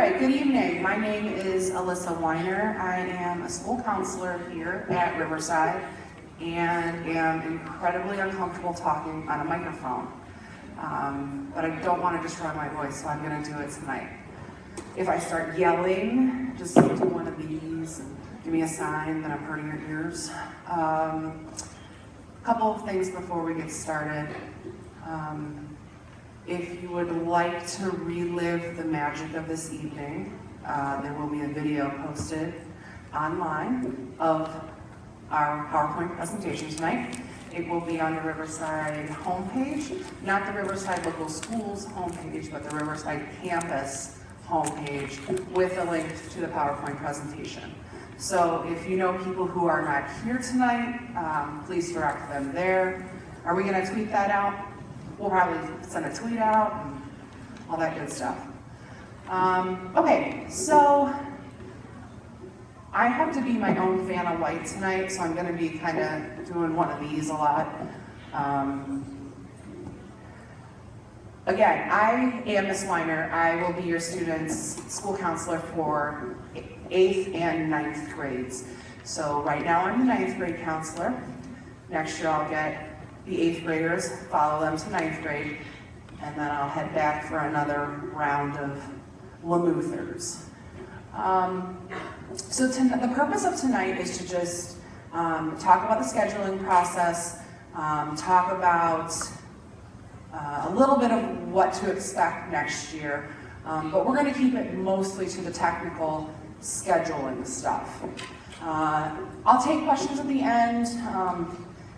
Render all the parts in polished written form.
right, good evening. My name is Alyssa Weiner. I am a school counselor here at Riverside and am incredibly uncomfortable talking on a microphone. But I don't want to destroy my voice, so I'm going to do it tonight. If I start yelling, just do one of these and give me a sign that I'm hurting your ears. A couple of things before we get started. If you would like to relive the magic of this evening, there will be a video posted online of our PowerPoint presentation tonight. It will be on the Riverside homepage, not the Riverside Local Schools homepage, but the Riverside Campus homepage with a link to the PowerPoint presentation. So if you know people who are not here tonight, please direct them there. Are we going to tweet that out? We'll probably send a tweet out and all that good stuff. Okay, so I have to be my own fan of light tonight, so I'm going to be kind of doing one of these a lot. Again, I am Miss Weiner. I will be your student's school counselor for 8th and 9th grades. So right now I'm the 9th grade counselor. Next year I'll get the 8th graders, follow them to 9th grade, and then I'll head back for another round of Lamouthers. So the purpose of tonight is to just talk about the scheduling process, talk about a little bit of what to expect next year, but we're going to keep it mostly to the technical scheduling stuff. I'll take questions at the end.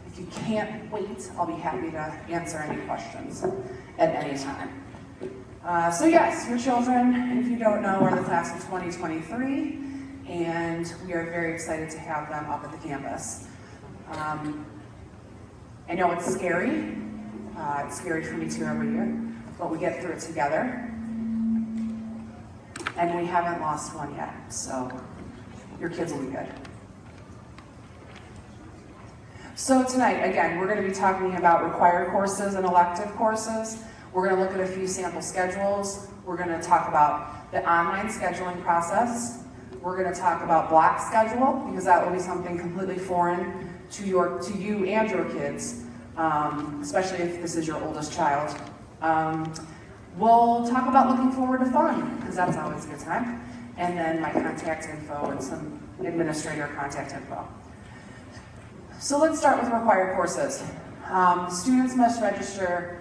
If you can't wait, I'll be happy to answer any questions at any time. So yes, your children, if you don't know, are the class of 2023, and we are very excited to have them up at the campus. I know it's scary. It's scary for me too every year, but we get through it together. And we haven't lost one yet, so your kids will be good. So tonight, again, we're going to be talking about required courses and elective courses. We're going to look at a few sample schedules. We're going to talk about the online scheduling process. We're going to talk about block schedule, because that will be something completely foreign to you and your kids, especially if this is your oldest child. We'll talk about looking forward to fun, because that's always a good time. And then my contact info and some administrator contact info. So let's start with required courses. Students must register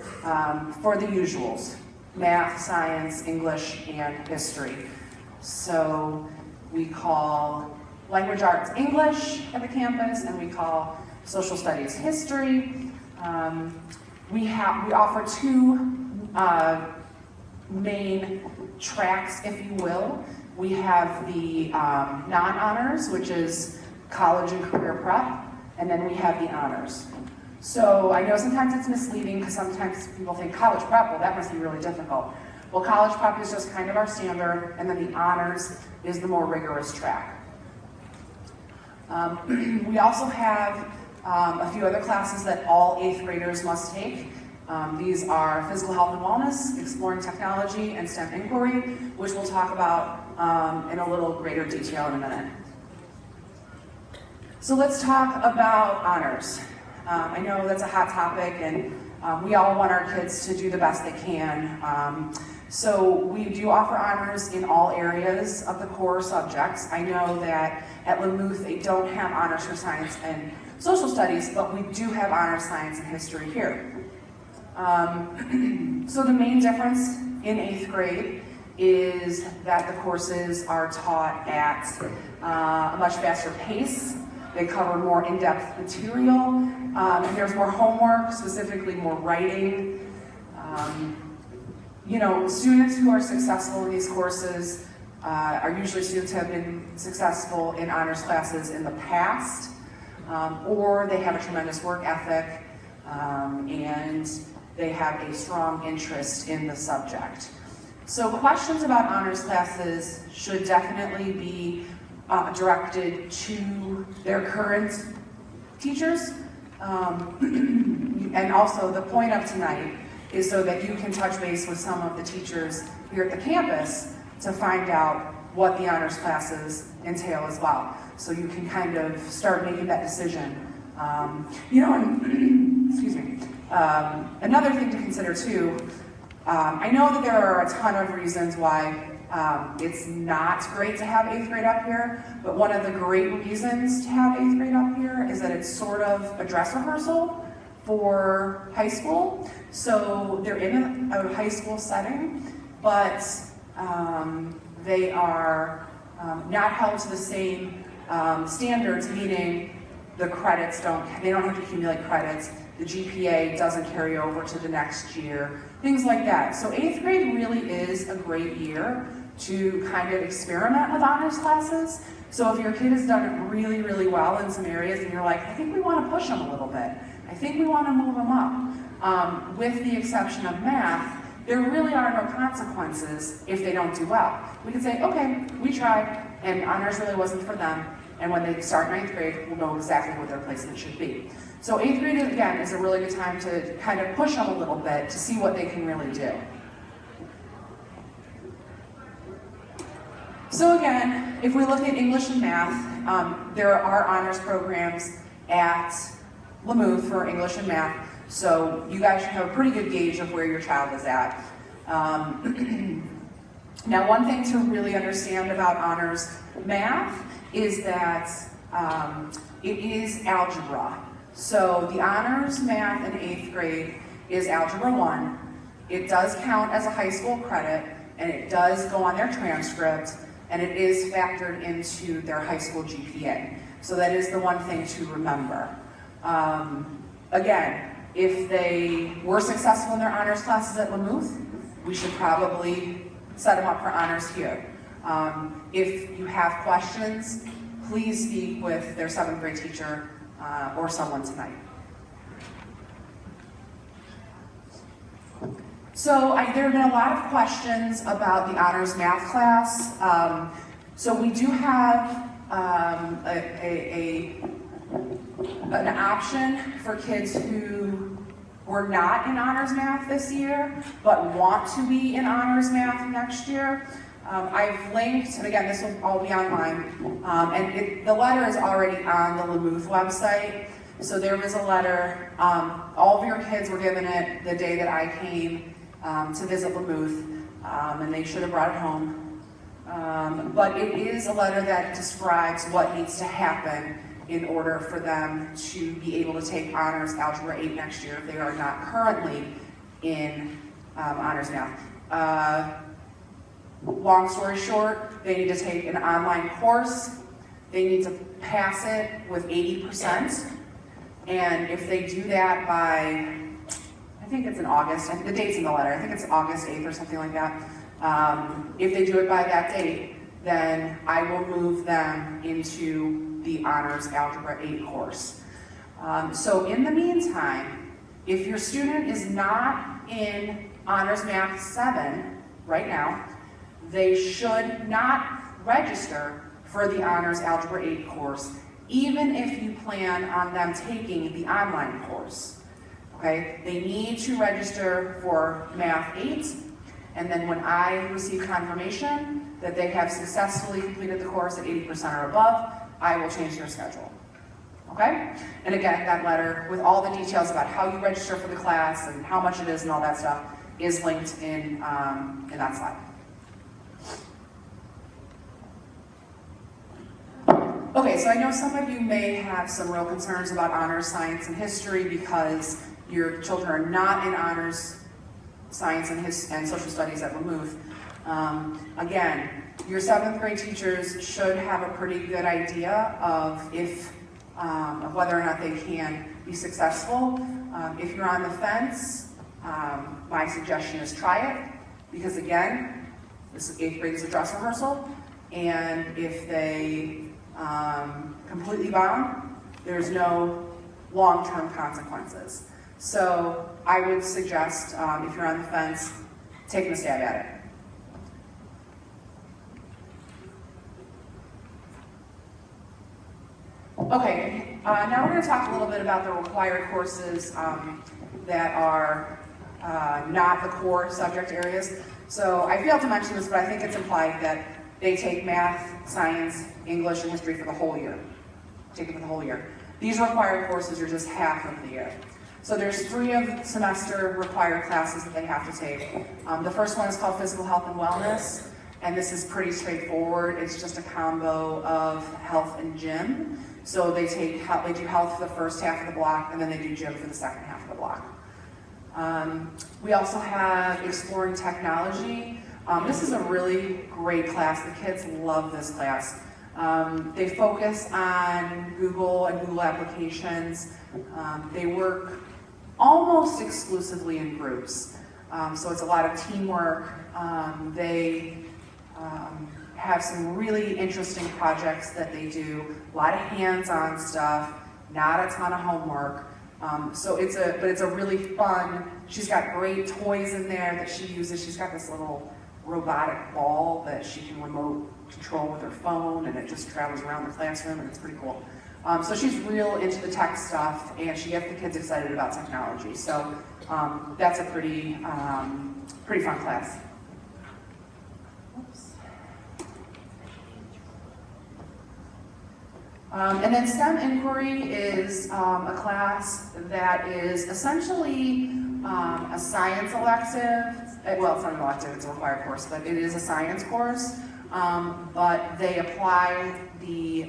for the usuals: math, science, English, and history. So we call language arts English at the campus, and we call social studies history. We offer two main tracks, if you will. We have the non-honors, which is college and career prep. And then we have the honors. So I know sometimes it's misleading, because sometimes people think college prep, well, that must be really difficult. Well, college prep is just kind of our standard, and then the honors is the more rigorous track. We also have a few other classes that all 8th graders must take. These are physical health and wellness, exploring technology, and STEM inquiry, which we'll talk about in a little greater detail in a minute. So let's talk about honors. I know that's a hot topic, and we all want our kids to do the best they can. So we do offer honors in all areas of the core subjects. I know that at Lamouth they don't have honors for science and social studies, but we do have honors science and history here. So the main difference in 8th grade is that the courses are taught at a much faster pace. They cover more in-depth material, and there's more homework, specifically more writing. Students who are successful in these courses are usually students who have been successful in honors classes in the past, or they have a tremendous work ethic, and they have a strong interest in the subject. So questions about honors classes should definitely be directed to their current teachers. And also the point of tonight is so that you can touch base with some of the teachers here at the campus to find out what the honors classes entail as well. So you can kind of start making that decision. And excuse me. Another thing to consider too, I know that there are a ton of reasons why it's not great to have 8th grade up here, but one of the great reasons to have 8th grade up here is that it's sort of a dress rehearsal for high school. So they're in a high school setting, but they are not held to the same standards, meaning the credits they don't have to accumulate credits, the GPA doesn't carry over to the next year, things like that. So 8th grade really is a great year to kind of experiment with honors classes. So if your kid has done it really, really well in some areas and you're like, I think we want to push them a little bit, I think we want to move them up, with the exception of math, there really are no consequences if they don't do well. We can say, okay, we tried, and honors really wasn't for them, and when they start 9th grade, we'll know exactly what their placement should be. So 8th grade, again, is a really good time to kind of push them a little bit to see what they can really do. So again, if we look at English and math, there are honors programs at Lamouth for English and math, so you guys should have a pretty good gauge of where your child is at. Now, one thing to really understand about honors math is that it is algebra. So the honors math in 8th grade is Algebra 1. It does count as a high school credit, and it does go on their transcript, and it is factored into their high school GPA. So that is the one thing to remember. Again, if they were successful in their honors classes at Lamouth, we should probably set them up for honors here. If you have questions, please speak with their 7th grade teacher or someone tonight. So there have been a lot of questions about the honors math class. So we do have an option for kids who were not in honors math this year, but want to be in honors math next year. I've linked, and again, this will all be online, and the letter is already on the Lamouth website. So there was a letter, all of your kids were given it the day that I came to visit Lamouth, and they should have brought it home. But it is a letter that describes what needs to happen in order for them to be able to take honors Algebra 8 next year if they are not currently in honors math. Long story short, they need to take an online course. They need to pass it with 80%. And if they do that by, I think it's in August, the date's in the letter, I think it's August 8th or something like that. If they do it by that date, then I will move them into the Honors Algebra 8 course. So in the meantime, if your student is not in Honors Math 7 right now, they should not register for the Honors Algebra 8 course, even if you plan on them taking the online course. Okay? They need to register for Math 8, and then when I receive confirmation that they have successfully completed the course at 80% or above, I will change their schedule. Okay? And again, that letter with all the details about how you register for the class and how much it is and all that stuff is linked in that slide. Okay, so I know some of you may have some real concerns about honors science and history because your children are not in honors science and social studies at Lamouth. Again, your 7th grade teachers should have a pretty good idea of of whether or not they can be successful. If you're on the fence, my suggestion is try it, because again, this 8th grade is a dress rehearsal, and if they completely bomb, there's no long-term consequences. So I would suggest, if you're on the fence, taking a stab at it. Okay, now we're going to talk a little bit about the required courses that are not the core subject areas. So I failed to mention this, but I think it's implied that they take math, science, English, and history for the whole year. Take it for the whole year. These required courses are just half of the year. So there's 3 of the semester required classes that they have to take. The first one is called Physical Health and Wellness, and this is pretty straightforward. It's just a combo of health and gym. So they do health for the first half of the block, and then they do gym for the second half of the block. We also have Exploring Technology. This is a really great class. The kids love this class. They focus on Google and Google applications. They work almost exclusively in groups. So it's a lot of teamwork. They have some really interesting projects that they do, a lot of hands-on stuff, not a ton of homework. But it's a really fun, she's got great toys in there that she uses. She's got this little robotic ball that she can remote control with her phone, and it just travels around the classroom, and it's pretty cool. So she's real into the tech stuff, and she gets the kids excited about technology. So that's a pretty fun class. Oops. And then STEM Inquiry is a class that is essentially a science elective. Well, it's not an elective, it's a required course, but it is a science course. But they apply the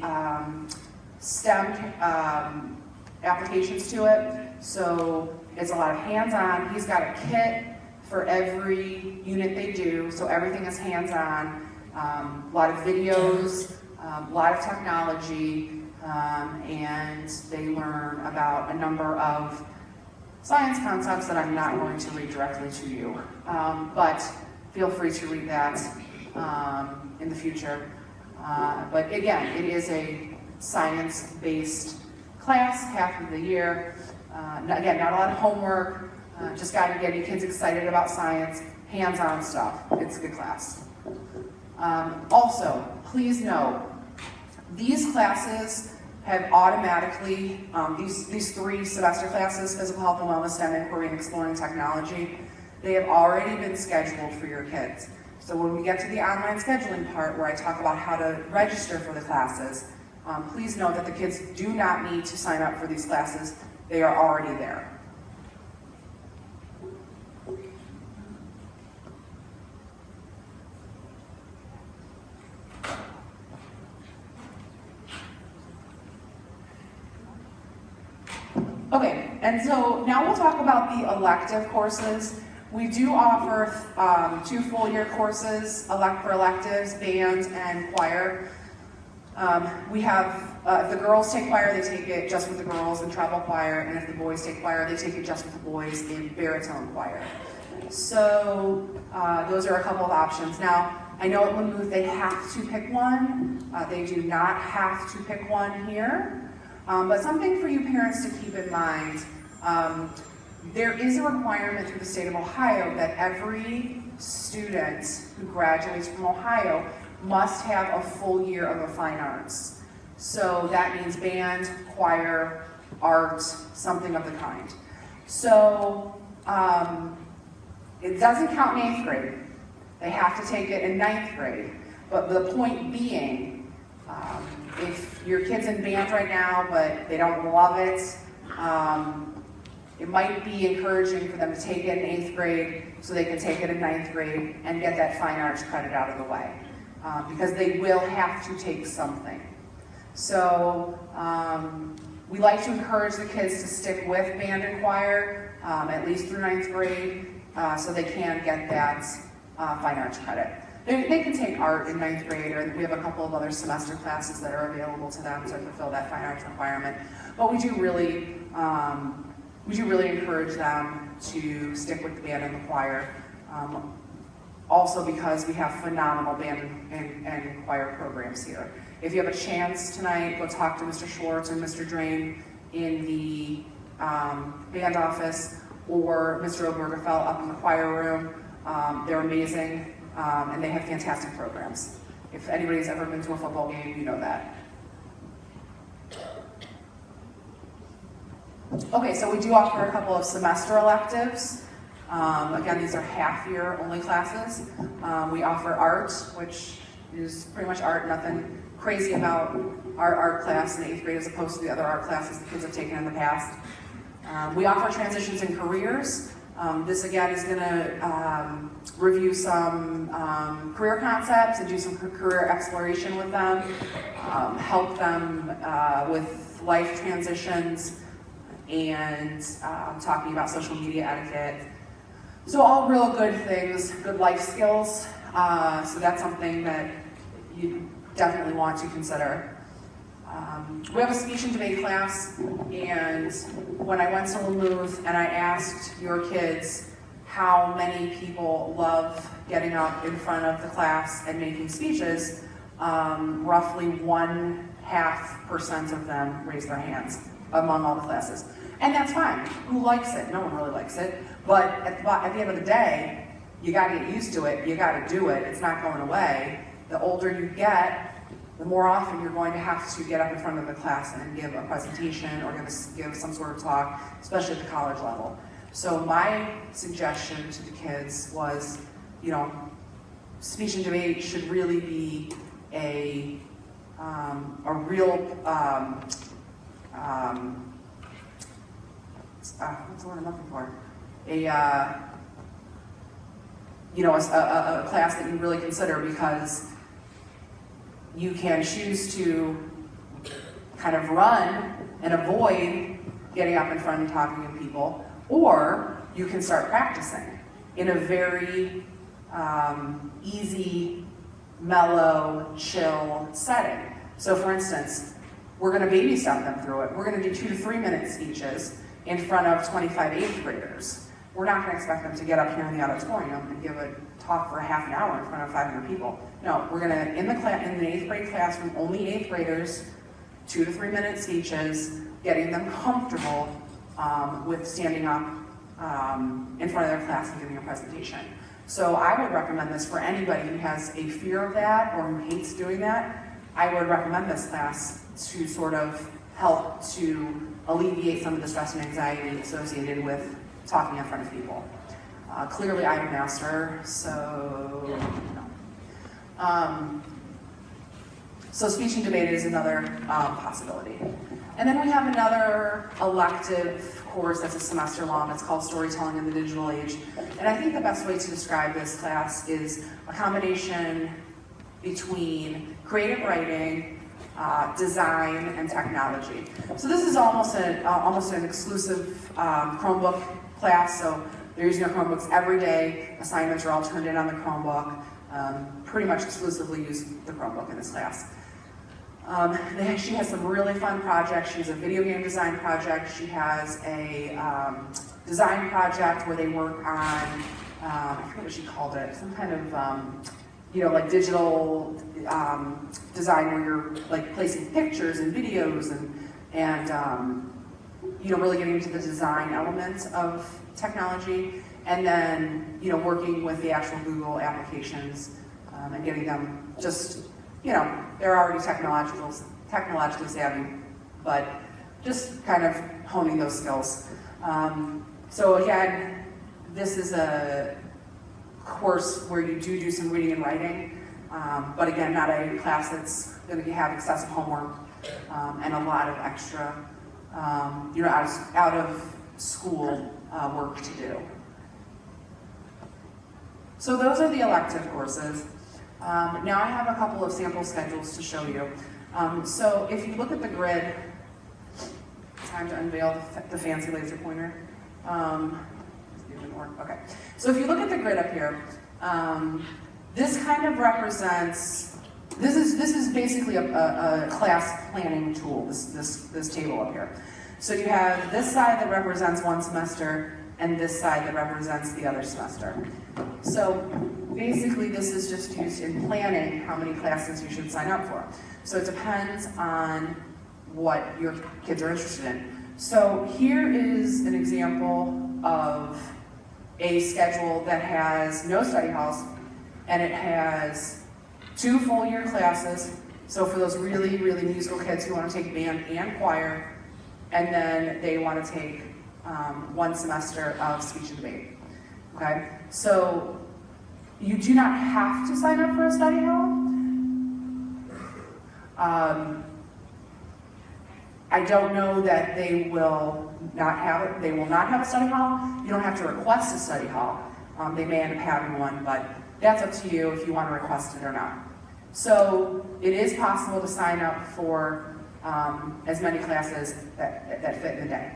STEM applications to it. So it's a lot of hands-on. He's got a kit for every unit they do, so everything is hands-on. A lot of videos, a lot of technology, and they learn about a number of science concepts that I'm not going to read directly to you, but feel free to read that in the future. But again, it is a science-based class, half of the year. Again, not a lot of homework, just got to get you kids excited about science, hands-on stuff. It's a good class. Also, please know, these classes have automatically, these 3 semester classes, Physical Health and Wellness, STEM Inquiry, and Exploring Technology, they have already been scheduled for your kids. So when we get to the online scheduling part where I talk about how to register for the classes, please know that the kids do not need to sign up for these classes. They are already there. Okay, and so now we'll talk about the elective courses. We do offer 2 full-year courses for electives, band and choir. We have, if the girls take choir, they take it just with the girls in treble choir, and if the boys take choir, they take it just with the boys in baritone choir. So those are a couple of options. Now, I know at Limouth they have to pick one. They do not have to pick one here. But something for you parents to keep in mind, there is a requirement through the state of Ohio that every student who graduates from Ohio must have a full year of a fine arts. So that means band, choir, art, something of the kind. So it doesn't count in 8th grade. They have to take it in 9th grade. But the point being, if your kid's in band right now, but they don't love it, it might be encouraging for them to take it in 8th grade so they can take it in 9th grade and get that fine arts credit out of the way. Because they will have to take something. So we like to encourage the kids to stick with band and choir, at least through 9th grade, so they can get that fine arts credit. They can take art in 9th grade, or we have a couple of other semester classes that are available to them to fulfill that fine arts requirement. But we do really encourage them to stick with the band and the choir. Also because we have phenomenal band and choir programs here. If you have a chance tonight, go talk to Mr. Schwartz or Mr. Drain in the band office, or Mr. Obergefell up in the choir room. They're amazing. And they have fantastic programs. If anybody's ever been to a football game, you know that. Okay, so we do offer a couple of semester electives. Again, these are half-year only classes. We offer art, which is pretty much art, nothing crazy about our art class in the 8th grade as opposed to the other art classes the kids have taken in the past. We offer transitions in careers. This again is going to review some career concepts and do some career exploration with them, help them with life transitions, and talking about social media etiquette. So all real good things, good life skills. So that's something that you definitely want to consider. We have a speech and debate class, and when I went to Lamouth and I asked your kids how many people love getting up in front of the class and making speeches, roughly 0.5% of them raised their hands among all the classes. And that's fine. Who likes it? No one really likes it. But at the end of the day, you gotta get used to it, you gotta do it, it's not going away. The older you get, the more often you're going to have to get up in front of the class and give a presentation or give some sort of talk, especially at the college level. So my suggestion to the kids was, you know, speech and debate should really be a real, what's the word I'm looking for? A class that you really consider, because you can choose to kind of run and avoid getting up in front and talking to people, or you can start practicing in a very easy, mellow, chill setting. So for instance, we're going to baby step them through it. We're going to do 2 to 3 minute speeches in front of 25 8th graders. We're not going to expect them to get up here in the auditorium and give a talk for a half an hour in front of 500 people. No, we're going to, in the 8th grade classroom, only 8th graders, 2 to 3 minute speeches, getting them comfortable with standing up in front of their class and giving a presentation. So I would recommend this for anybody who has a fear of that or who hates doing that. I would recommend this class to sort of help to alleviate some of the stress and anxiety associated with talking in front of people. Clearly I'm a master, so no. So speech and debate is another possibility. And then we have another elective course that's a semester long. It's called Storytelling in the Digital Age. And I think the best way to describe this class is a combination between creative writing, design, and technology. So this is almost an exclusive Chromebook class. So they're using their Chromebooks every day. Assignments are all turned in on the Chromebook. Pretty much exclusively use the Chromebook in this class. She has some really fun projects. She has a video game design project. She has a design project where they work on, I forget what she called it, some kind of, like digital design where you're like placing pictures and videos and really getting into the design elements of technology, and then, working with the actual Google applications and getting them just, they're already technologically savvy, but just kind of honing those skills. So again, this is a course where you do some reading and writing, but again, not a class that's going to have excessive homework and a lot of extra, out of school work to do. So those are the elective courses. Now I have a couple of sample schedules to show you. So if you look at the grid, time to unveil the fancy laser pointer. Okay. So if you look at the grid up here, this kind of represents, this is basically a class planning tool, this table up here. So you have this side that represents one semester and this side that represents the other semester. So basically this is just used in planning how many classes you should sign up for. So it depends on what your kids are interested in. So here is an example of a schedule that has no study halls, and it has 2 full year classes. So for those really, really musical kids who want to take band and choir, and then they want to take 1 semester of speech and debate. Okay? So you do not have to sign up for a study hall. I don't know that they will not have it. They will not have a study hall. You don't have to request a study hall. They may end up having one, but that's up to you if you want to request it or not. So it is possible to sign up for as many classes that fit in the day.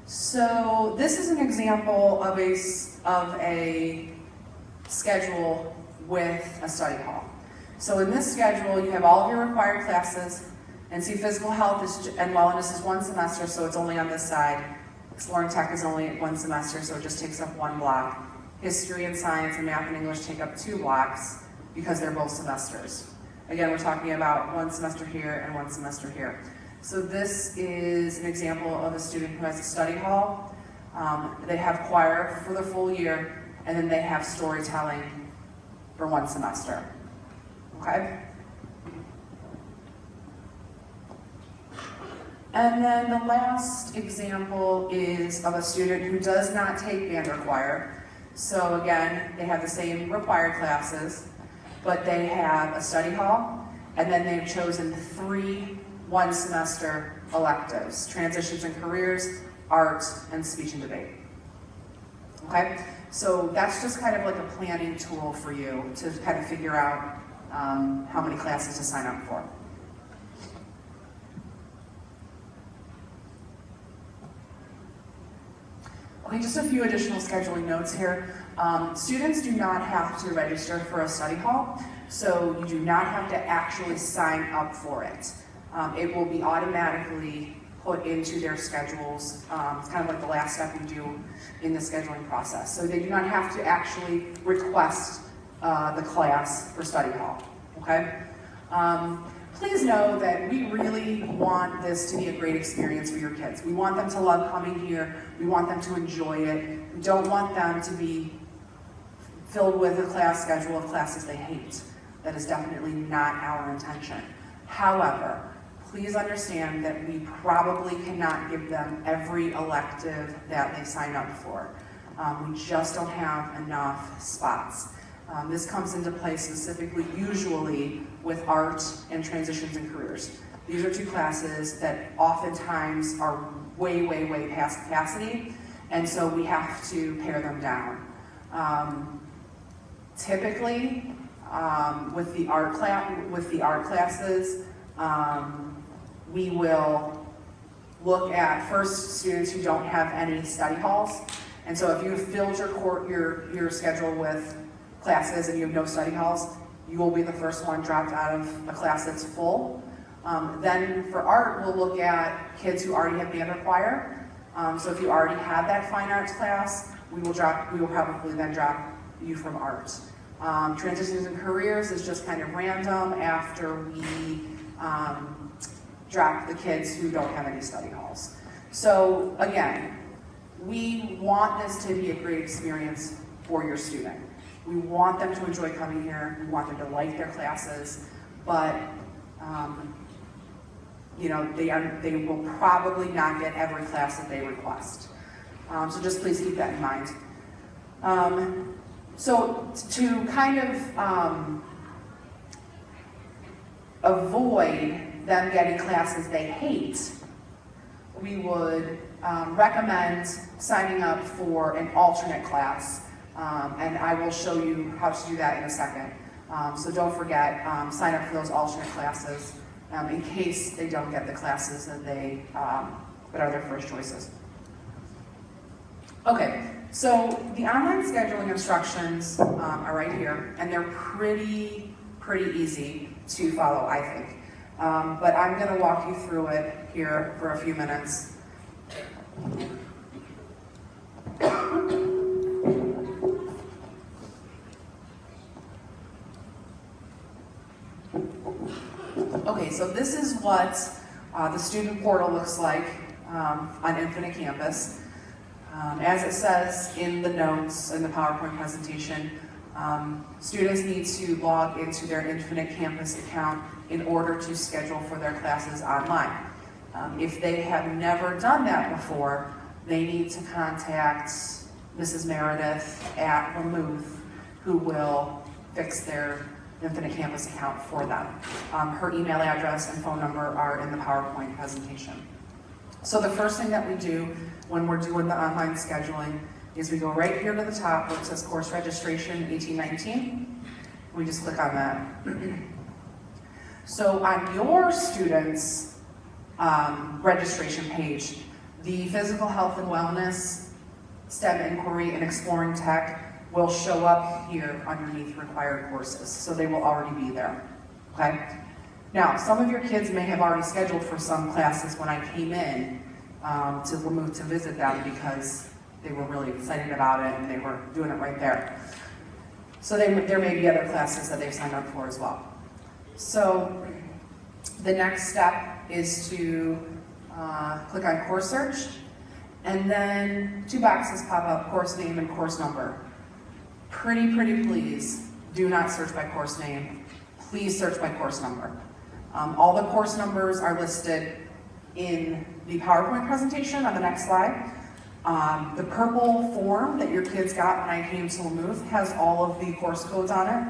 So this is an example of a schedule with a study hall. So in this schedule, you have all of your required classes, and see, physical health and wellness is one semester, so it's only on this side. Exploring tech is only one semester, so it just takes up one block. History and science and math and English take up 2 blocks because they're both semesters. Again, we're talking about one semester here and one semester here. So this is an example of a student who has a study hall. They have choir for the full year, and then they have storytelling for one semester. Okay? And then the last example is of a student who does not take band or choir. So again, they have the same required classes, but they have a study hall, and then they've chosen 3 one-semester electives: transitions and careers, art, and speech and debate. Okay? So that's just kind of like a planning tool for you to kind of figure out how many classes to sign up for. Okay, just a few additional scheduling notes here. Students do not have to register for a study hall, so you do not have to actually sign up for it. It will be automatically put into their schedules. It's kind of like the last step you do in the scheduling process. So they do not have to actually request the class for study hall, okay? Please know that we really want this to be a great experience for your kids. We want them to love coming here. We want them to enjoy it. We don't want them to be filled with a class schedule of classes they hate. That is definitely not our intention. However, please understand that we probably cannot give them every elective that they sign up for. We just don't have enough spots. This comes into play specifically, usually, with art and transitions and careers. These are 2 classes that oftentimes are way, way, way past capacity, and so we have to pare them down. Typically, with the art classes, we will look at first students who don't have any study halls, and so if you've filled your schedule with classes and you have no study halls, you will be the first one dropped out of a class that's full. Then for art, we'll look at kids who already have band or choir. So if you already have that fine arts class, we will probably then drop you from art. Transitions and careers is just kind of random after we drop the kids who don't have any study halls. So again, we want this to be a great experience for your student. We want them to enjoy coming here. We want them to like their classes, but they will probably not get every class that they request. So just please keep that in mind. So to kind of avoid them getting classes they hate, we would recommend signing up for an alternate class. And I will show you how to do that in a second. So don't forget, sign up for those alternate classes in case they don't get the classes that that are their first choices. Okay, so the online scheduling instructions are right here, and they're pretty easy to follow, I think. But I'm going to walk you through it here for a few minutes. Okay, so this is what the student portal looks like on Infinite Campus. As it says in the notes in the PowerPoint presentation, students need to log into their Infinite Campus account in order to schedule for their classes online. If they have never done that before, they need to contact Mrs. Meredith at Vermouth, who will fix their Infinite Campus account for them. Her email address and phone number are in the PowerPoint presentation. So the first thing that we do when we're doing the online scheduling is we go right here to the top where it says course registration 1819. We just click on that. So on your students' registration page, the physical health and wellness, STEM inquiry, and exploring tech will show up here underneath required courses. So they will already be there, okay? Now, some of your kids may have already scheduled for some classes when I came in to Vermouth to visit them because they were really excited about it and they were doing it right there. So there may be other classes that they've signed up for as well. So the next step is to click on course search, and then two boxes pop up, course name and course number. Pretty please do not search by course name. Please search by course number. All the course numbers are listed in the PowerPoint presentation on the next slide. The purple form that your kids got when I came to Vermouth has all of the course codes on it.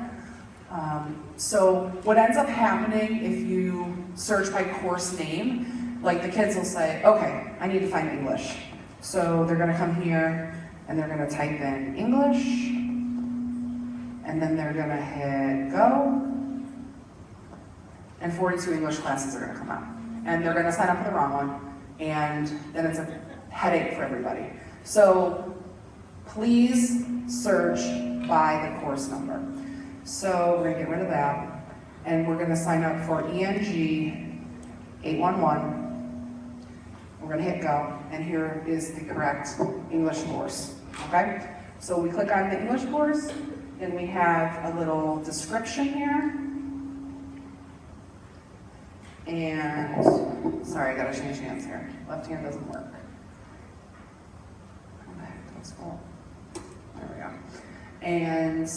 So what ends up happening if you search by course name, like the kids will say, okay, I need to find English. So they're gonna come here and they're gonna type in English, and then they're gonna hit go, and 42 English classes are gonna come up. And they're gonna sign up for the wrong one, and then it's a headache for everybody. So please search by the course number. So we're gonna get rid of that, and we're gonna sign up for ENG 811. We're gonna hit go, and here is the correct English course, okay? So we click on the English course, and we have a little description here. And, sorry, I gotta change hands here. Left hand doesn't work. Okay, let's go. There we go. And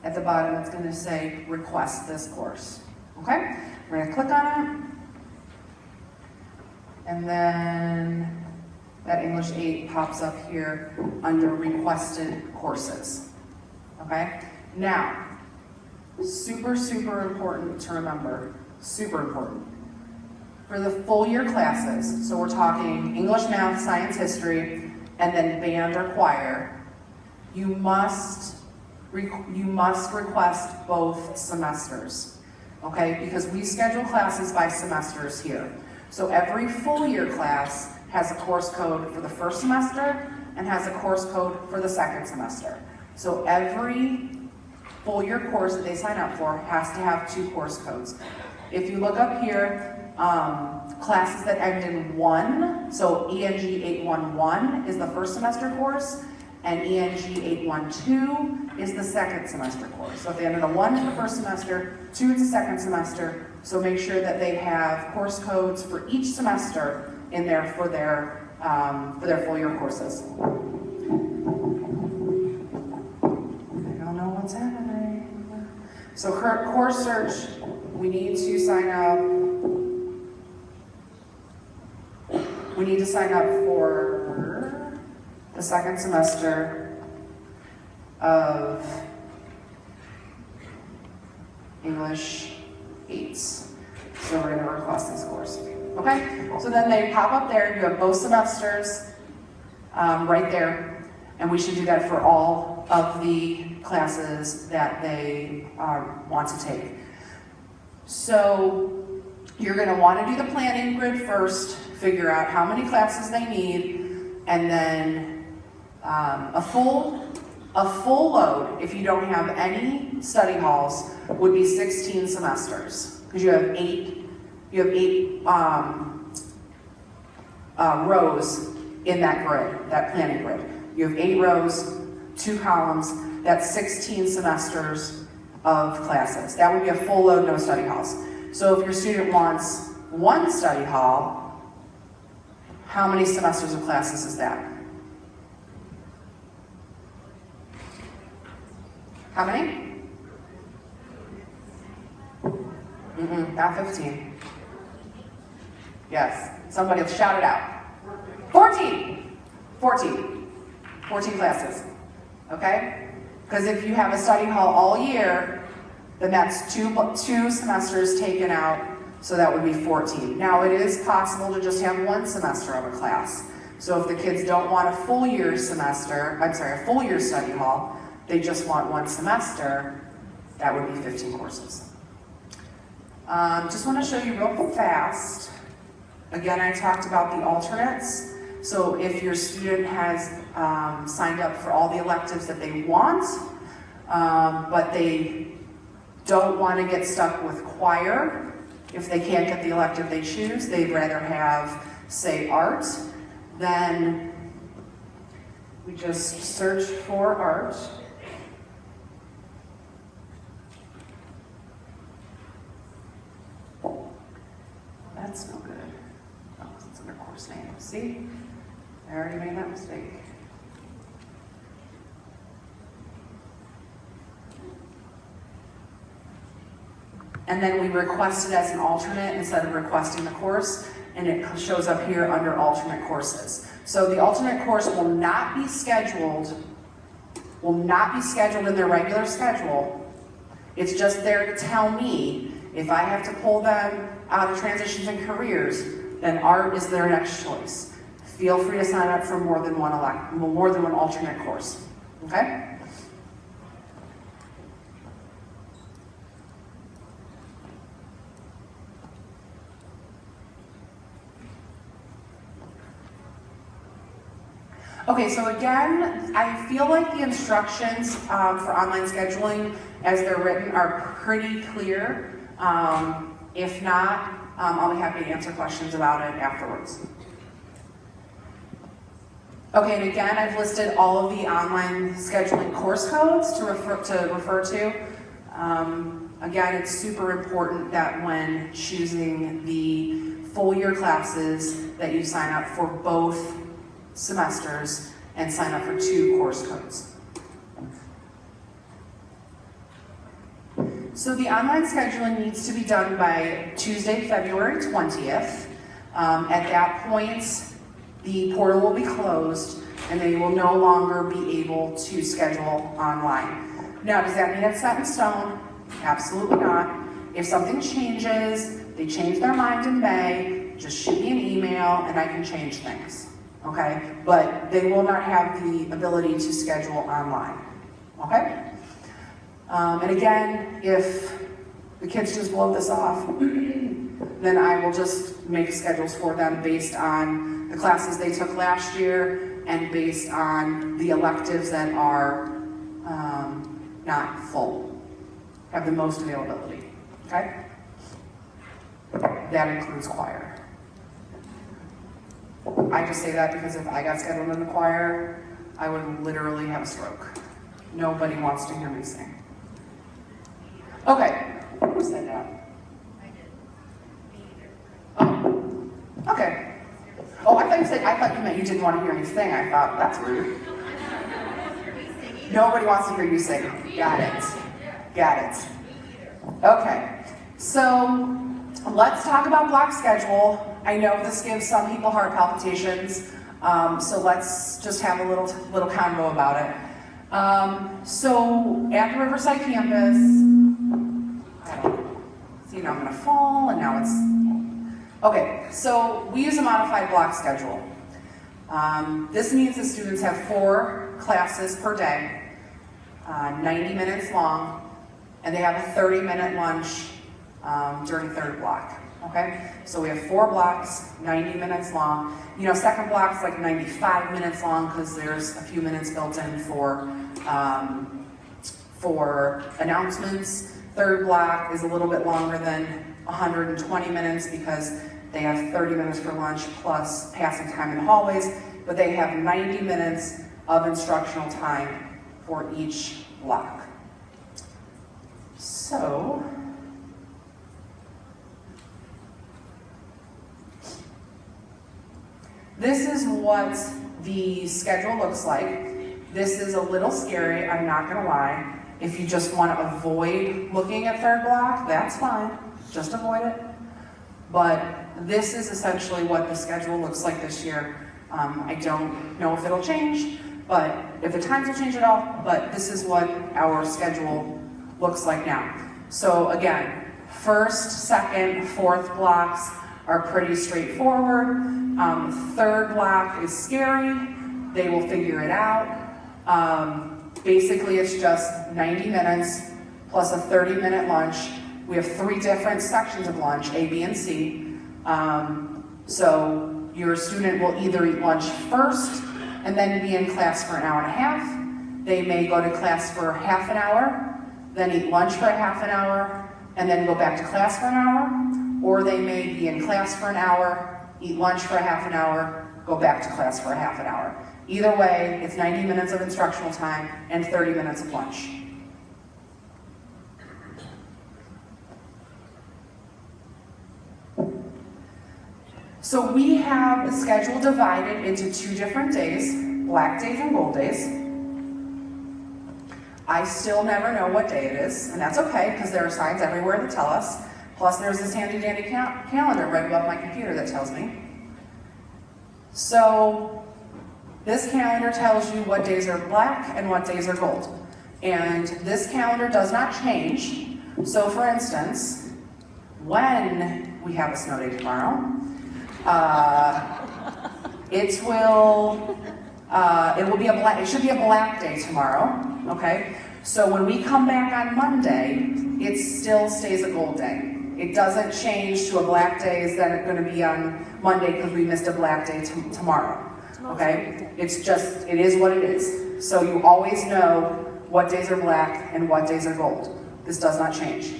at the bottom, it's gonna say, request this course, okay? We're gonna click on it. And then that English 8 pops up here under requested courses, okay? Now, super important to remember, super important. For the full year classes, so we're talking English, math, science, history, and then band or choir, you must request both semesters, okay? Because we schedule classes by semesters here. So every full year class has a course code for the first semester and has a course code for the second semester. So every full year course that they sign up for has to have two course codes. If you look up here, classes that end in 1, so ENG 811 is the first semester course, and ENG 812 is the second semester course. So if they end in a 1, it's the first semester, 2, it's the second semester, so make sure that they have course codes for each semester in there for their full year courses. I don't know what's happening. So course search, we need to sign up. We need to sign up for the second semester of English 8s. So we're going to request this course. Okay? So then they pop up there. You have both semesters right there. And we should do that for all of the classes that they want to take. So you're going to want to do the planning grid first, figure out how many classes they need, and then a full load, if you don't have any study halls, would be 16 semesters, because you have eight rows in that grid, that planning grid. You have 8 rows, 2 columns, that's 16 semesters of classes. That would be a full load, no study halls. So if your student wants 1 study hall, how many semesters of classes is that? How many? Not 15. Yes, somebody shout it out. 14. 14 classes, okay? Because if you have a study hall all year, then that's two semesters taken out, so that would be 14. Now it is possible to just have one semester of a class. So if the kids don't want a full year study hall, they just want one semester, that would be 15 courses. Just want to show you real fast. Again, I talked about the alternates. So if your student has signed up for all the electives that they want, but they don't want to get stuck with choir, if they can't get the elective they choose, they'd rather have, say, art, then we just search for art. That's no good. Oh, it's under course name. See? I already made that mistake. And then we request it as an alternate instead of requesting the course, and it shows up here under alternate courses. So the alternate course will not be scheduled in their regular schedule. It's just there to tell me if I have to pull them out of transitions and careers, then art is their next choice. Feel free to sign up for more than one alternate course, okay? Okay, so again, I feel like the instructions for online scheduling as they're written are pretty clear. If not, I'll be happy to answer questions about it afterwards. Okay, and again, I've listed all of the online scheduling course codes to refer to. Again, it's super important that when choosing the full year classes that you sign up for both semesters and sign up for 2 course codes. So the online scheduling needs to be done by Tuesday, February 20th. At that point, the portal will be closed and they will no longer be able to schedule online. Now, does that mean it's set in stone? Absolutely not. If something changes, they change their mind in May, just shoot me an email and I can change things. Okay, but they will not have the ability to schedule online, okay? And again, if the kids just blow this off, then I will just make schedules for them based on the classes they took last year and based on the electives that are not full, have the most availability, okay? That includes choir. I just say that because if I got scheduled in the choir, I would literally have a stroke. Nobody wants to hear me sing. Okay, who said that? I did. Me either. Oh, okay. Oh, I thought you meant you didn't want to hear me sing. I thought, that's rude. Nobody wants to hear you sing. Got it. Got it. Okay, so let's talk about block schedule. I know this gives some people heart palpitations, so let's just have a little convo about it. So at the Riverside campus, see, now I'm gonna fall, and now it's, okay, so we use a modified block schedule. This means the students have 4 classes per day, 90 minutes long, and they have a 30-minute lunch during third block. Okay, so we have 4 blocks, 90 minutes long. You know, second block's like 95 minutes long because there's a few minutes built in for announcements. Third block is a little bit longer than 120 minutes because they have 30 minutes for lunch plus passing time in the hallways, but they have 90 minutes of instructional time for each block. So, this is what the schedule looks like. This is a little scary, I'm not gonna lie. If you just want to avoid looking at third block, that's fine. Just avoid it. But this is essentially what the schedule looks like this year. I don't know if it'll change, but if the times will change at all, but this is what our schedule looks like now. So again, first, second, fourth blocks are pretty straightforward. Third block is scary. They will figure it out. Basically, it's just 90 minutes plus a 30-minute lunch. We have 3 different sections of lunch, A, B, and C. So your student will either eat lunch first and then be in class for an hour and a half. They may go to class for half an hour, then eat lunch for a half an hour, and then go back to class for an hour. Or they may be in class for an hour, eat lunch for a half an hour, go back to class for a half an hour. Either way, it's 90 minutes of instructional time and 30 minutes of lunch. So we have the schedule divided into 2 different days, black days and gold days. I still never know what day it is, and that's okay, because there are signs everywhere that tell us. Plus there's this handy dandy calendar right above my computer that tells me. So this calendar tells you what days are black and what days are gold. And this calendar does not change. So for instance, when we have a snow day tomorrow, it should be a black day tomorrow, okay? So when we come back on Monday, it still stays a gold day. It doesn't change to a black day is then going to be on Monday because we missed a black day tomorrow, okay? It's just, it is what it is. So you always know what days are black and what days are gold. This does not change.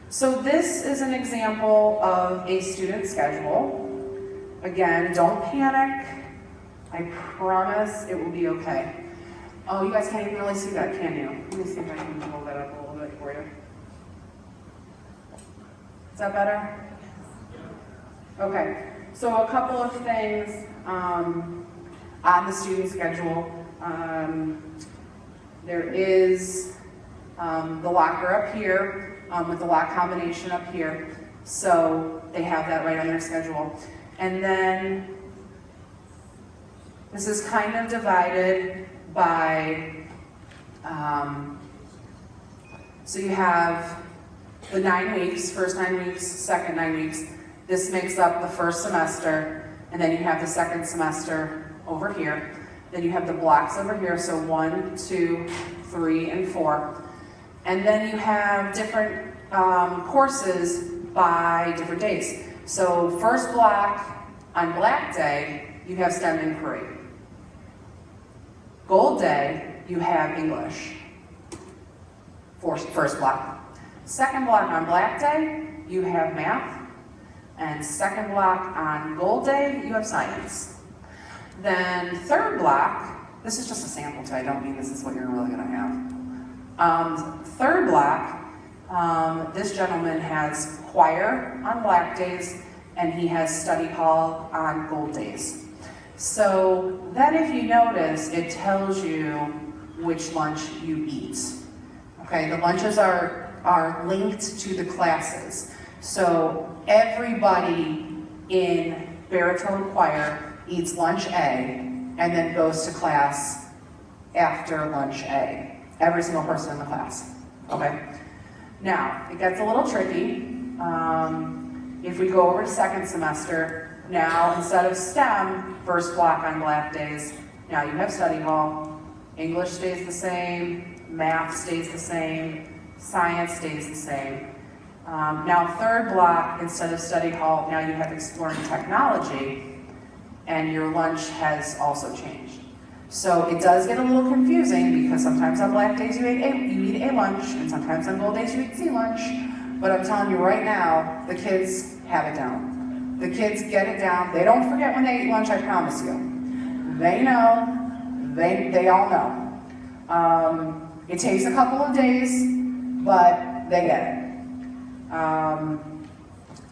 So this is an example of a student schedule. Again, don't panic. I promise it will be okay. Oh, you guys can't even really see that, can you? Let me see if I can pull that up a little bit for you. Is that better? Okay, so a couple of things on the student schedule. There is the locker up here, with the lock combination up here. So they have that right on their schedule. And then this is kind of divided by, so you have the 9 weeks, first 9 weeks, second 9 weeks. This makes up the first semester, and then you have the second semester over here. Then you have the blocks over here, so 1, 2, 3, and 4. And then you have different courses by different days. So first block on black day, you have STEM inquiry. Gold day, you have English. First block. Second block on black day, you have math. And second block on gold day, you have science. Then third block, this is just a sample too, I don't mean this is what you're really gonna have. Third block, this gentleman has choir on black days and he has study hall on gold days. So then if you notice, it tells you which lunch you eat. Okay, the lunches are linked to the classes. So everybody in baritone choir eats lunch A and then goes to class after lunch A. Every single person in the class, okay? Now, it gets a little tricky. If we go over to second semester, now instead of STEM, first block on black days, now you have study hall. English stays the same, math stays the same, science stays the same. Now third block, instead of study hall, now you have exploring technology, and your lunch has also changed. So it does get a little confusing because sometimes on black days you eat A lunch, and sometimes on gold days you eat C lunch. But I'm telling you right now, the kids have it down. The kids get it down. They don't forget when they eat lunch, I promise you. They know. They all know. It takes a couple of days, but they get it.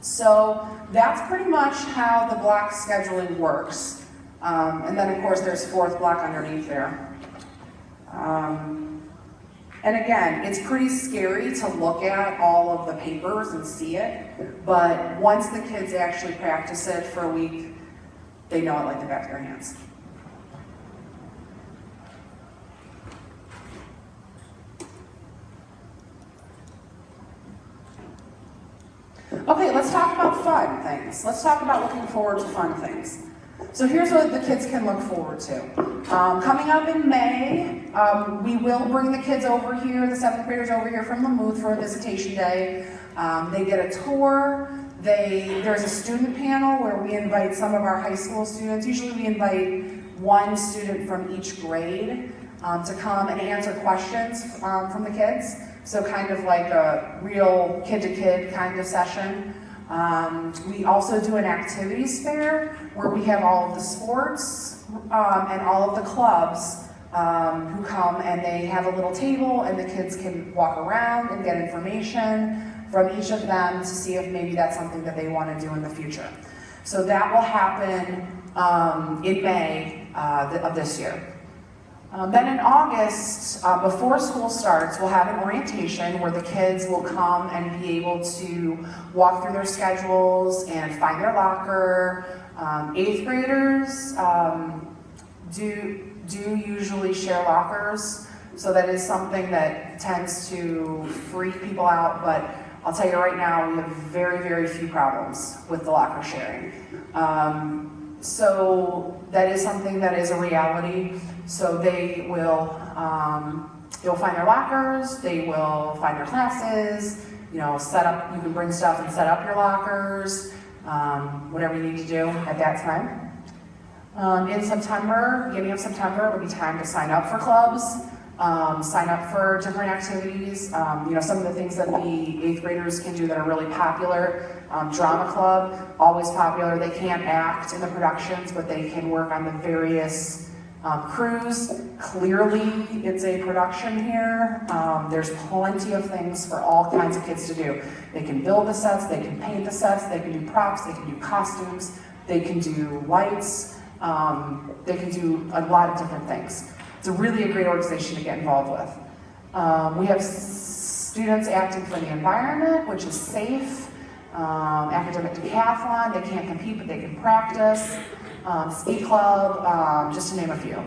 So that's pretty much how the block scheduling works. And then of course there's 4th block underneath there. And again, it's pretty scary to look at all of the papers and see it, but once the kids actually practice it for a week, they know it like the back of their hands. Okay, let's talk about fun things. Let's talk about looking forward to fun things. So here's what the kids can look forward to. Coming up in May, we will bring the kids over here, the 7th graders over here from Lamouth for a visitation day. They get a tour. There's a student panel where we invite some of our high school students. Usually we invite one student from each grade to come and answer questions from the kids. So kind of like a real kid-to-kid kind of session. We also do an activities fair where we have all of the sports and all of the clubs who come, and they have a little table and the kids can walk around and get information from each of them to see if maybe that's something that they want to do in the future. So that will happen in May of this year. Then in August, before school starts, we'll have an orientation where the kids will come and be able to walk through their schedules and find their locker. 8th graders do usually share lockers, so that is something that tends to freak people out, but I'll tell you right now, we have very, very few problems with the locker sharing. So that is something that is a reality. So they will, they'll find their lockers, they will find their classes, you know, set up, you can bring stuff and set up your lockers, whatever you need to do at that time. In September, beginning of September, it'll be time to sign up for clubs, sign up for different activities. You know, some of the things that the 8th graders can do that are really popular. Drama club, always popular. They can't act in the productions, but they can work on the various crews. Clearly, it's a production here. There's plenty of things for all kinds of kids to do. They can build the sets, they can paint the sets, they can do props, they can do costumes, they can do lights, they can do a lot of different things. It's really a great organization to get involved with. We have students acting for the environment, which is safe. Academic decathlon, they can't compete, but they can practice. Ski club, just to name a few.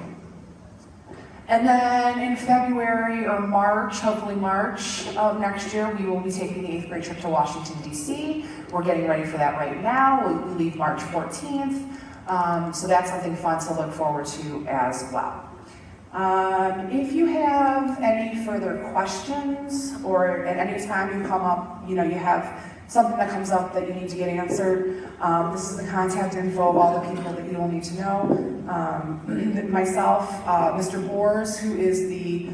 And then in February or March, hopefully March of next year, we will be taking the 8th grade trip to Washington, D.C. We're getting ready for that right now. We leave March 14th. So that's something fun to look forward to as well. If you have any further questions, or at any time you come up, you know, you have something that comes up that you need to get answered, this is the contact info of all the people that you will need to know. Myself, Mr. Boers, who is the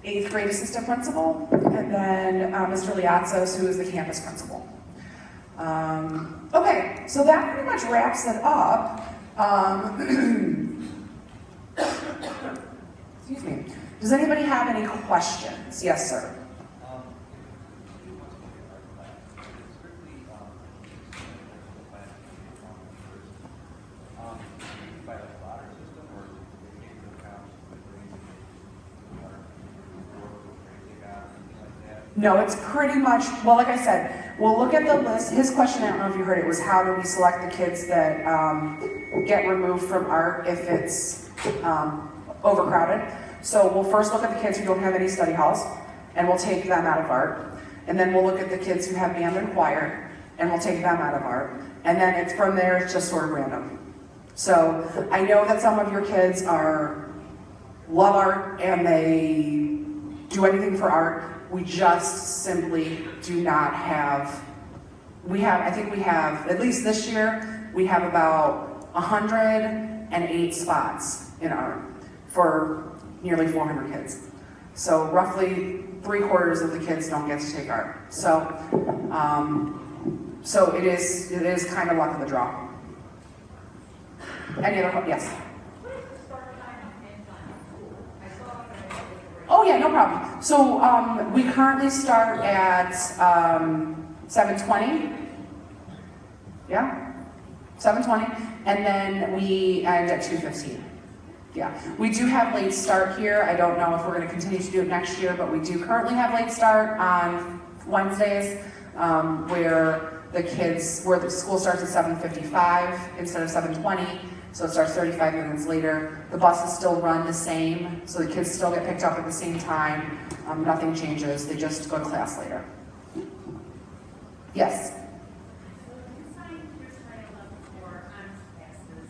8th grade assistant principal, and then Mr. Liatzos, who is the campus principal. Okay, so that pretty much wraps it up. Excuse me. Does anybody have any questions? Yes, sir. No, it's pretty much, well, like I said, we'll look at the list. His question, I don't know if you heard it, was how do we select the kids that get removed from art if it's overcrowded. So we'll first look at the kids who don't have any study halls, and we'll take them out of art. And then we'll look at the kids who have band and choir, and we'll take them out of art. And then it's from there, it's just sort of random. So I know that some of your kids love art and they do anything for art. We just simply do not have, I think we have, at least this year, we have about 108 spots in art for nearly 400 kids. So roughly 3/4 of the kids don't get to take art. So, so it is kind of luck of the draw. Any other, yes? Oh yeah, no problem. So we currently start at 7:20, Yeah, 7:20, and then we end at 2:15. Yeah, we do have late start here. I don't know if we're going to continue to do it next year, but we do currently have late start on Wednesdays, where the school starts at 7:55 instead of 7:20, so it starts 35 minutes later. The buses still run the same, so the kids still get picked up at the same time. Nothing changes, they just go to class later. Yes? So inside your study level for honors classes,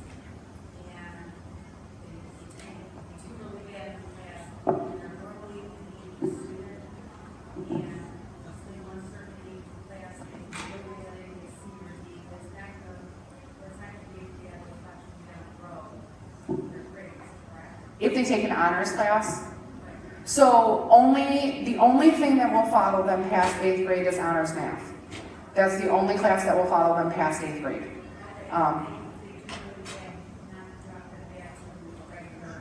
and you do really bad in class, you're normally a student, and let's say one certain age class, and you really bad in a senior D, that's not going to be the other question down the road. Your grades, correct? If they take an honors class, so the only thing that will follow them past 8th grade is honors math. That's the only class that will follow them past 8th grade.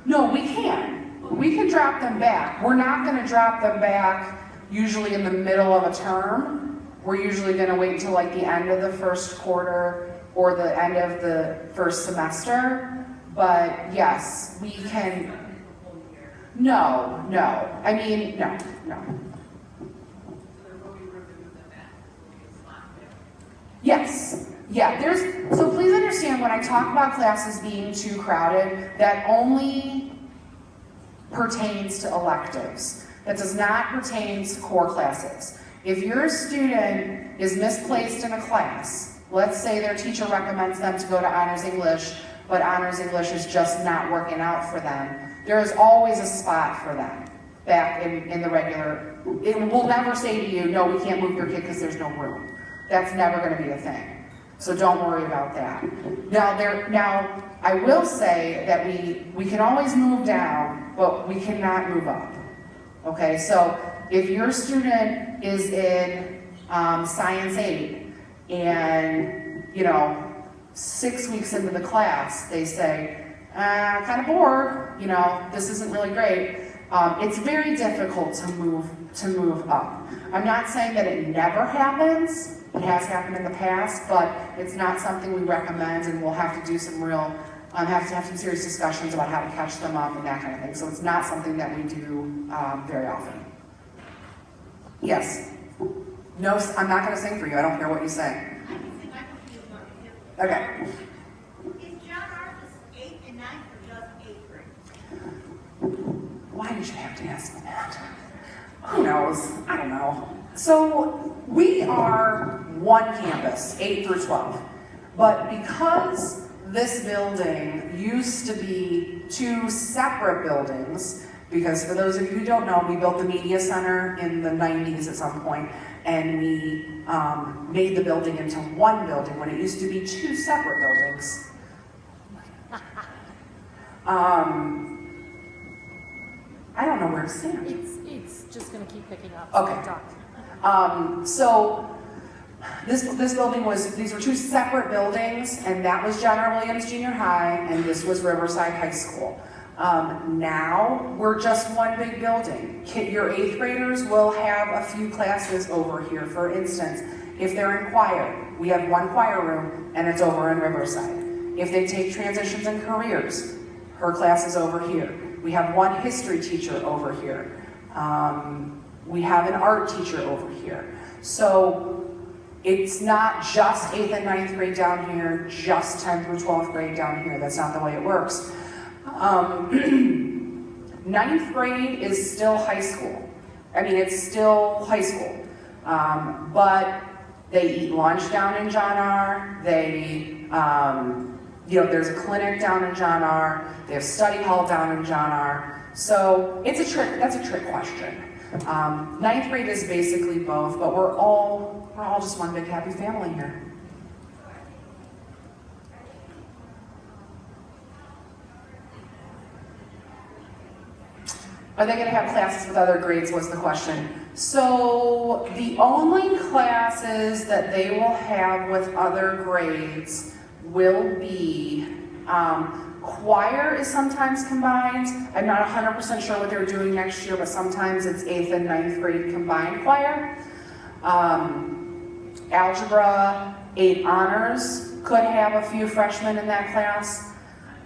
No, we can. We can drop them back. We're not going to drop them back usually in the middle of a term. We're usually going to wait until like the end of the first quarter or the end of the first semester. But yes, we can. No. I mean, no. Yes. Yeah, so please understand when I talk about classes being too crowded, that only pertains to electives. That does not pertain to core classes. If your student is misplaced in a class, let's say their teacher recommends them to go to Honors English, but Honors English is just not working out for them, there is always a spot for them back in the regular. It will never say to you, no, we can't move your kid because there's no room. That's never going to be a thing. So don't worry about that. Now I will say that we can always move down, but we cannot move up. Okay, so if your student is in Science 8 and, 6 weeks into the class, they say, kind of bored, this isn't really great. It's very difficult to move up. I'm not saying that it never happens. It has happened in the past, but it's not something we recommend, and we'll have to do some have some serious discussions about how to catch them up and that kind of thing. So it's not something that we do very often. Yes? No, I'm not going to sing for you. I don't care what you say. Okay. Is John Arthur's 8th and 9th or just 8th grade? Why did you have to ask me that? Who knows? I don't know. So we are one campus, 8 through 12. But because this building used to be two separate buildings, because for those of you who don't know, we built the media center in the 90s at some point, and we made the building into one building when it used to be two separate buildings. I don't know where to stand. It's just going to keep picking up. Okay. So this building these were two separate buildings, and that was John R. Williams Junior High, and this was Riverside High School. Now we're just one big building. Your 8th graders will have a few classes over here. For instance, if they're in choir, we have one choir room, and it's over in Riverside. If they take transitions and careers, her class is over here. We have one history teacher over here. We have an art teacher over here. So it's not just 8th and 9th grade down here, just 10th through 12th grade down here. That's not the way it works. 9th grade is still high school. I mean, it's still high school. But they eat lunch down in John R. There's a clinic down in John R. They have study hall down in John R. So it's a trick. That's a trick question. 9th grade is basically both, but we're all just one big happy family here. Are they going to have classes with other grades, was the question. So the only classes that they will have with other grades will be choir is sometimes combined. I'm not 100% sure what they're doing next year, but sometimes it's 8th and 9th grade combined choir. Algebra, 8 honors could have a few freshmen in that class.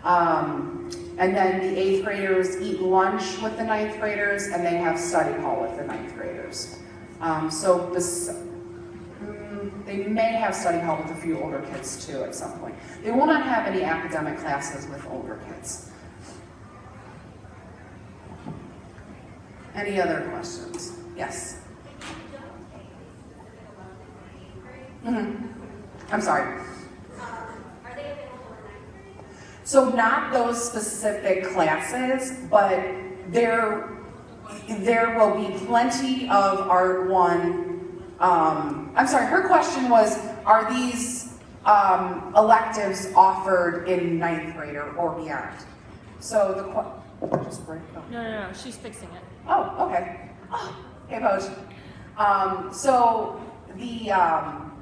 And then the 8th graders eat lunch with the 9th graders, and they have study hall with the 9th graders. They may have study hall with a few older kids too at some point. They will not have any academic classes with older kids. Any other questions? Yes? I'm sorry. Are they available in 9th grade? So not those specific classes, but there will be plenty of Art 1. I'm sorry, her question was, are these electives offered in 9th grade or beyond? So just break. Oh. No, she's fixing it. Oh, okay. Oh, hey, Poach. So now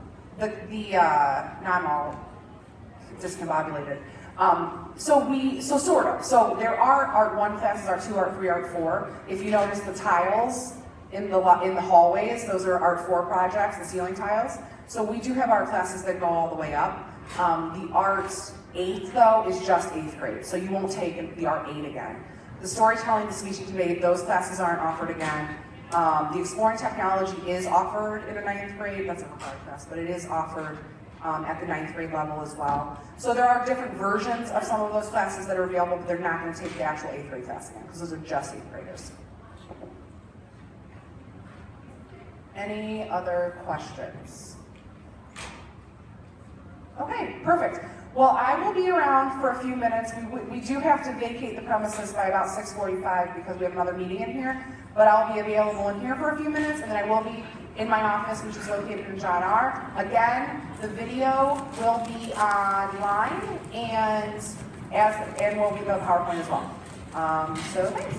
I'm all discombobulated. So sort of. So there are Art 1 classes, Art 2, Art 3, Art 4. If you notice the tiles in the hallways, those are Art 4 projects, the ceiling tiles. So we do have art classes that go all the way up. The Art 8th, though, is just 8th grade, so you won't take the Art 8 again. The storytelling, the speech and debate, those classes aren't offered again. The exploring technology is offered in the 9th grade. That's a required class, but it is offered at the 9th grade level as well. So there are different versions of some of those classes that are available, but they're not going to take the actual 8th grade class again, because those are just 8th graders. Any other questions? Okay, perfect. Well, I will be around for a few minutes. We do have to vacate the premises by about 6:45 because we have another meeting in here, but I'll be available in here for a few minutes, and then I will be in my office, which is located in John R. Again, the video will be online, and will be the PowerPoint as well. So thanks.